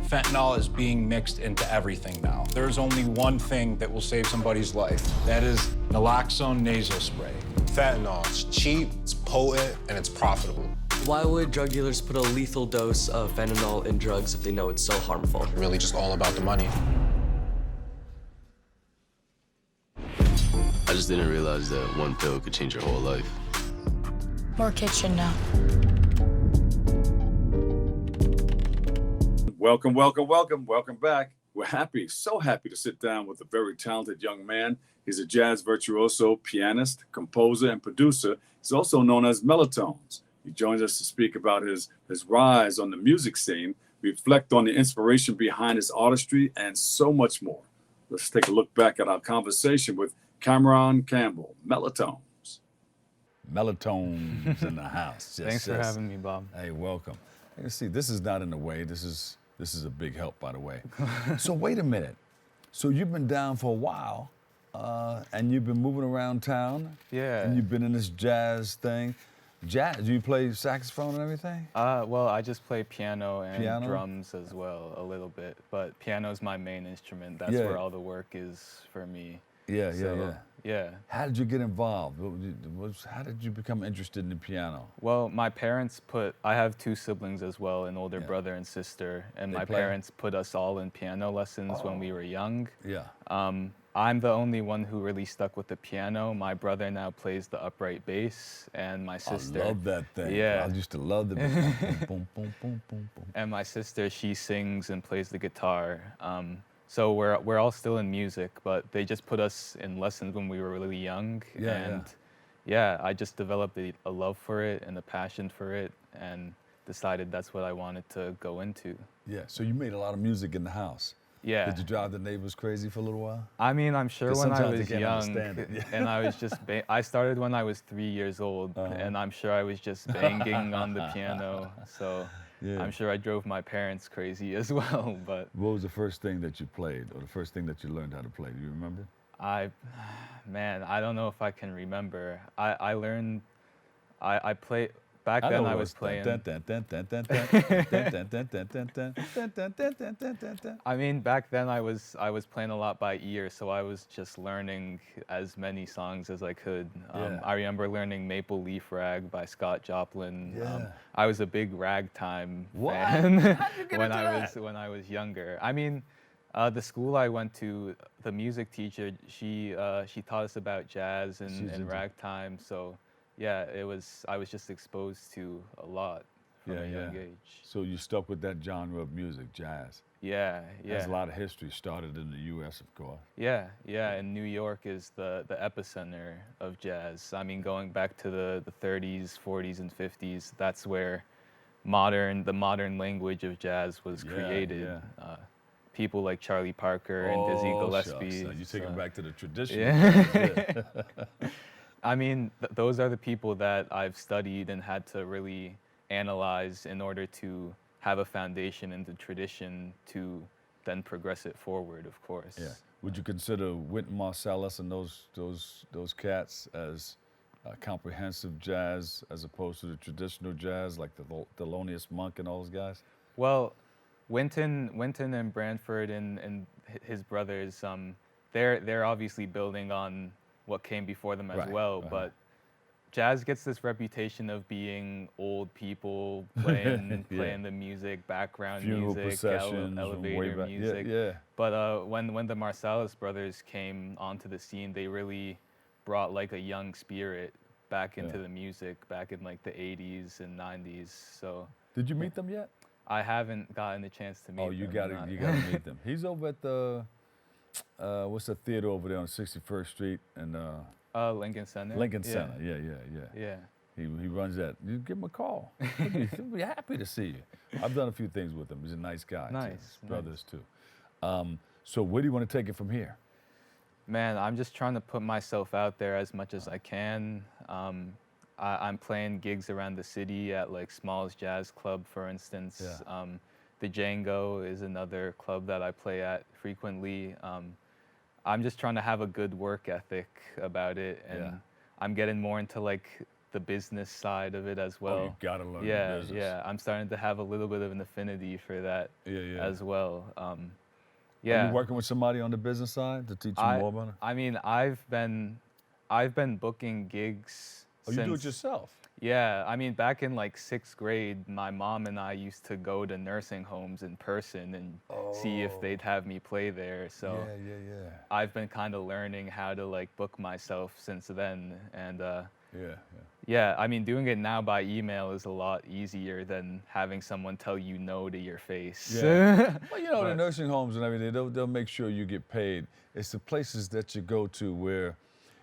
Fentanyl is being mixed into everything now. There's only one thing that will save somebody's life. That is naloxone nasal spray. Fentanyl, it's cheap, it's potent, and it's profitable. Why would drug dealers put a lethal dose of fentanyl in drugs if they know it's so harmful? Really just all about the money. I just didn't realize that one pill could change your whole life. More kids should know. Welcome, welcome, welcome, welcome back. We're happy, so happy to sit down with a very talented young man. He's a jazz virtuoso, pianist, composer, and producer. He's also known as Mellotones. He joins us to speak about his rise on the music scene, reflect on the inspiration behind his artistry, and so much more. Let's take a look back at our conversation with Campbell, Mellotones. Mellotones in the house. Yes, Thanks for having me, Bob. Hey, welcome. You see, this is not in the way. This is a big help, by the way. So wait a minute. So you've been down for a while, and you've been moving around town. Yeah. And you've been in this jazz thing. Jazz? Do you play saxophone and everything? Well, I just play piano and drums as well, a little bit. But piano's my main instrument. That's where all the work is for me. Yeah. How did you get involved? How did you become interested in the piano? Well, my parents I have two siblings as well, an older brother and sister, and my parents put us all in piano lessons when we were young. Yeah. I'm the only one who really stuck with the piano. My brother now plays the upright bass, and my sister. I love that thing. Yeah. I used to love the boom, boom, boom, boom, boom, boom. And my sister, she sings and plays the guitar. So we're all still in music, but they just put us in lessons when we were really young. I just developed a love for it and a passion for it, and decided that's what I wanted to go into. Yeah, so you made a lot of music in the house. Yeah. Did you drive the neighbors crazy for a little while? I mean, I'm sure when I was young, Yeah. and I was just, I started when I was 3 years old, and I'm sure I was just banging on the piano, so I'm sure I drove my parents crazy as well, but. What was the first thing that you played, or the first thing that you learned how to play? Do you remember? Man, I don't know if I can remember. I learned, I played, back then I was playing. I mean, back then I was playing a lot by ear, so I was just learning as many songs as I could. I remember learning Maple Leaf Rag by Scott Joplin. I was a big ragtime fan when I was younger. I mean, the school I went to, the music teacher, she taught us about jazz and ragtime, so. Yeah, I was just exposed to a lot from a young age. So you stuck with that genre of music, jazz? Yeah. There's a lot of history started in the U.S., of course. Yeah, and New York is the epicenter of jazz. I mean, going back to the 30s, 40s, and 50s, that's where the modern language of jazz was created. People like Charlie Parker and Dizzy Gillespie. Shucks. You take them back to the tradition. Yeah. I mean, those are the people that I've studied and had to really analyze in order to have a foundation in the tradition to then progress it forward, of course. Yeah. Would you consider Wynton Marsalis and those cats as comprehensive jazz as opposed to the traditional jazz, like the Thelonious Monk and all those guys? Well, Wynton and Branford and his brothers, they're obviously building on what came before them as well, but jazz gets this reputation of being old people playing the music, background music, elevator music. But when the Marsalis brothers came onto the scene, they really brought like a young spirit back into the music back in like the 80s and 90s. So did you meet them yet? I haven't gotten the chance to meet them. Oh, you gotta meet them. He's over at the what's the theater over there on 61st Street and Lincoln Center. Lincoln Center, yeah. He runs that. You give him a call. He'll be happy to see you. I've done a few things with him. He's a nice guy. Nice. His brothers too. So where do you want to take it from here? Man, I'm just trying to put myself out there as much as I can. I'm playing gigs around the city at like Smalls Jazz Club, for instance. the Django is another club that I play at frequently. I'm just trying to have a good work ethic about it, and I'm getting more into like the business side of it as well. Oh, you gotta learn yeah, the business. Yeah, I'm starting to have a little bit of an affinity for that as well. Are you working with somebody on the business side to teach you more about it? I mean, I've been booking gigs. Oh, you do it yourself? Yeah, I mean, back in like 6th grade, my mom and I used to go to nursing homes in person and see if they'd have me play there. So I've been kind of learning how to like book myself since then. And yeah, I mean, doing it now by email is a lot easier than having someone tell you no to your face. Yeah. Well, you know, the nursing homes and everything, they'll make sure you get paid. It's the places that you go to where,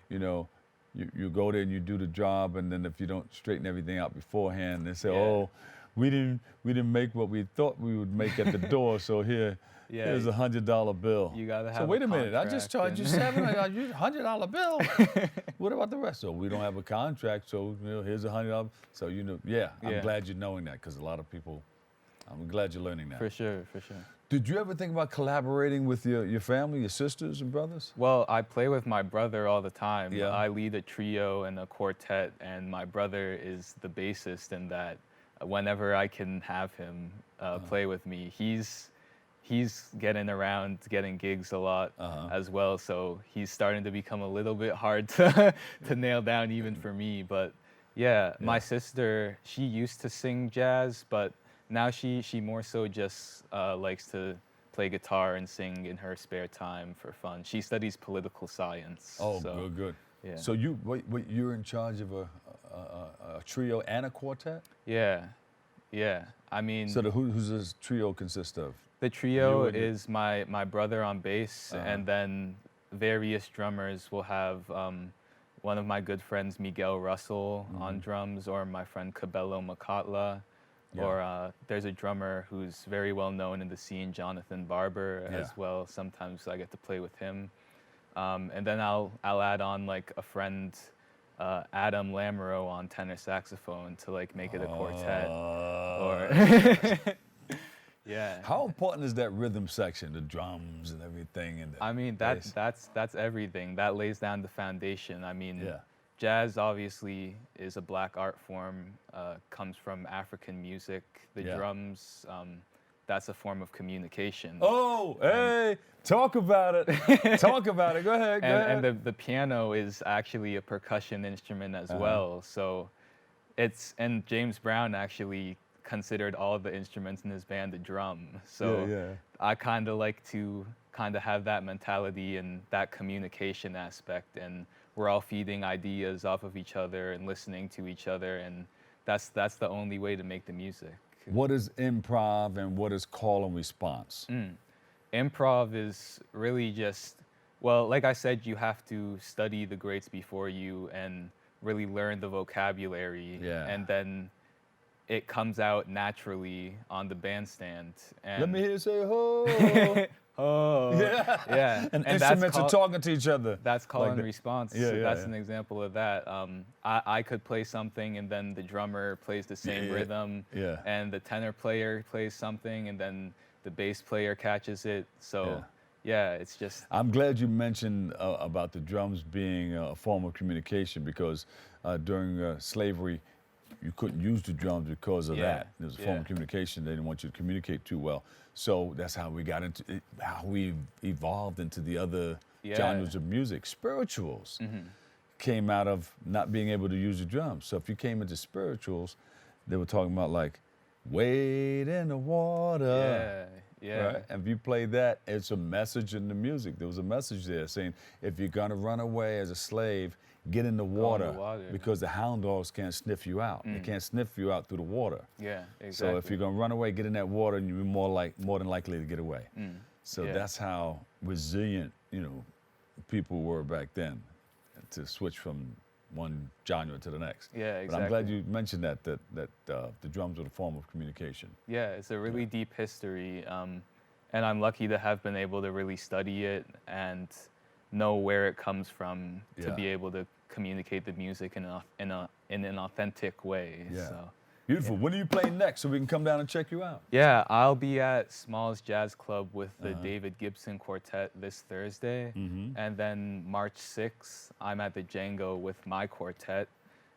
you know, you go there and you do the job, and then if you don't straighten everything out beforehand, they say, oh, we didn't make what we thought we would make at the door, so here's a $100 bill. You gotta have. So wait a minute, I just charged you $100 bill. What about the rest? So we don't have a contract, so you know, here's $100. So you know, I'm glad you're knowing that, because a lot of people, I'm glad you're learning that. For sure, for sure. Did you ever think about collaborating with your family, your sisters and brothers? Well, I play with my brother all the time. Yeah. I lead a trio and a quartet, and my brother is the bassist in that. Whenever I can have him play with me, he's getting around, getting gigs a lot as well, so he's starting to become a little bit hard to nail down even for me. But my sister, she used to sing jazz, but now she more so just likes to play guitar and sing in her spare time for fun. She studies political science. Oh, so, good. Yeah. So you're in charge of a trio and a quartet? Yeah. I mean. So who's this trio consist of? The trio is my brother on bass, and then various drummers. Will have one of my good friends, Miguel Russell, on drums, or my friend Cabello Makatla. Or there's a drummer who's very well known in the scene, Jonathan Barber, as well. Sometimes I get to play with him. And then I'll add on like a friend, Adam Lamoureux, on tenor saxophone to like make it a quartet. How important is that rhythm section, the drums and everything? And I mean, that's everything. That lays down the foundation. I mean, jazz obviously is a black art form, comes from African music. The drums, that's a form of communication. Oh, hey, talk about it. Talk about it. Go ahead. And the piano is actually a percussion instrument as well. So and James Brown actually considered all of the instruments in his band a drum. So I kind of like to have that mentality and that communication aspect, and we're all feeding ideas off of each other and listening to each other, and that's the only way to make the music. What is improv and what is call and response? Improv is really just, well, like I said, you have to study the greats before you and really learn the vocabulary, and then it comes out naturally on the bandstand. And let me hear you say, ho. Oh, yeah. And instruments are talking to each other. That's call and response. That's an example of that. I could play something, and then the drummer plays the same rhythm, and the tenor player plays something, and then the bass player catches it. So, it's just. I'm glad you mentioned about the drums being a form of communication, because during slavery, you couldn't use the drums because of that. It was a form of communication. They didn't want you to communicate too well. So that's how we got into it, how we evolved into the other genres of music. Spirituals came out of not being able to use the drums. So if you came into spirituals, they were talking about like, wade in the water. Right? And if you play that, it's a message in the music. There was a message there saying, if you're gonna run away as a slave, get in the water, because the hound dogs can't sniff you out. They can't sniff you out through the water. Yeah, exactly. So if you're gonna run away, get in that water, and you're more than likely to get away. So that's how resilient, people were back then, to switch from one genre to the next. Yeah, exactly. But I'm glad you mentioned that the drums are a form of communication. Yeah, it's a really deep history, and I'm lucky to have been able to really study it and know where it comes from to be able to communicate the music in an authentic way. So. Beautiful. When are you playing next so we can come down and check you out? Yeah, I'll be at Smalls Jazz Club with the David Gibson Quartet this Thursday. And then March 6th, I'm at the Django with my quartet.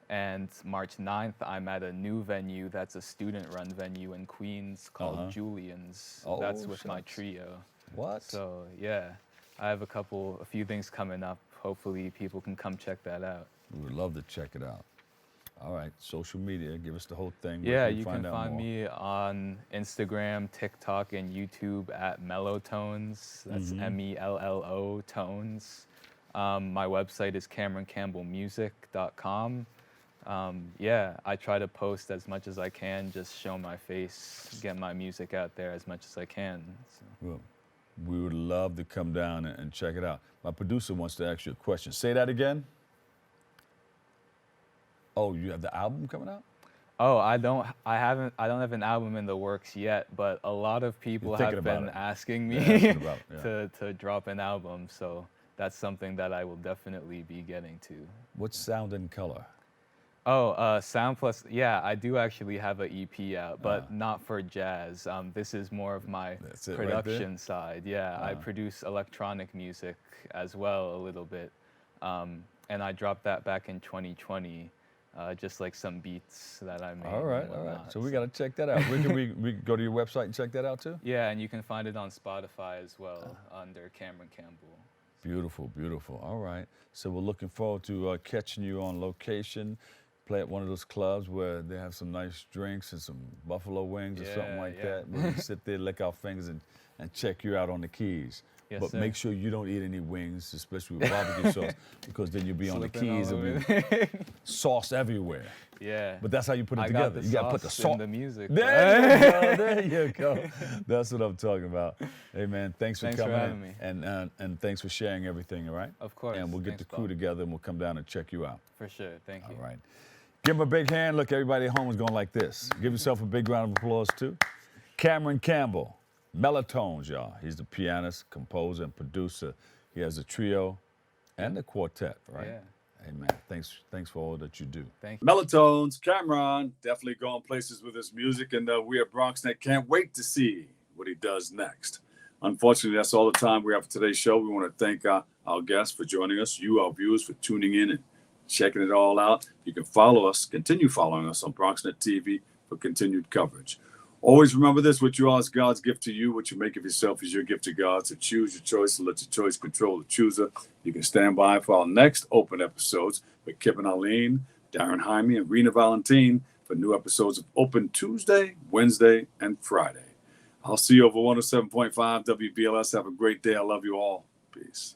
And March 9th, I'm at a new venue that's a student-run venue in Queens called Julian's. That's with my trio. What? So, yeah, I have a few things coming up. Hopefully people can come check that out. We would love to check it out. All right, social media, give us the whole thing. Yeah, you can find me on Instagram, TikTok, and YouTube at Mellotones. That's MELLO Tones. My website is CameronCampbellMusic.com. Yeah, I try to post as much as I can, just show my face, get my music out there as much as I can. So. Well, we would love to come down and check it out. My producer wants to ask you a question. Say that again. Oh, you have the album coming out? Oh, I don't have an album in the works yet, but a lot of people have been asking me to drop an album, so that's something that I will definitely be getting to. What's Sound and Color? Oh, Sound Plus, yeah, I do actually have an EP out, but not for jazz. This is more of my production side. Yeah, I produce electronic music as well a little bit, and I dropped that back in 2020. Just like some beats that I made. All right. So we got to check that out. Where can we go to your website and check that out too? Yeah, and you can find it on Spotify as well under Cameron Campbell. Beautiful, beautiful. All right. So we're looking forward to catching you on location. Play at one of those clubs where they have some nice drinks and some buffalo wings or something like that. We'll sit there, lick our fingers, and check you out on the keys. Yes, but sir. make sure you don't eat any wings, especially with barbecue sauce, because then you'll be on the keys and be sauce everywhere. Yeah. But that's how you put it together. You got to put the sauce in the music. There you go. There you go. That's what I'm talking about. Hey, man, thanks for coming. Having me. And thanks for sharing everything, all right? Of course. And we'll get the crew together and we'll come down and check you out. For sure. Thank you. All right. Give him a big hand. Look, everybody at home is going like this. Give yourself a big round of applause, too. Cameron Campbell. Mellotones, y'all. He's the pianist, composer, and producer. He has a trio and a quartet, right? Yeah. Hey, man, thanks for all that you do. Thank you. Mellotones, Cameron, definitely going places with his music, and we at BronxNet can't wait to see what he does next. Unfortunately, that's all the time we have for today's show. We want to thank our guests for joining us, you, our viewers, for tuning in and checking it all out. You can follow us, continue following us on BronxNet TV for continued coverage. Always remember this, what you are is God's gift to you. What you make of yourself is your gift to God. So choose your choice and let your choice control the chooser. You can stand by for our next open episodes with Kip and Arlene, Darren Jaime, and Rena Valentine for new episodes of Open Tuesday, Wednesday, and Friday. I'll see you over 107.5 WBLS. Have a great day. I love you all. Peace.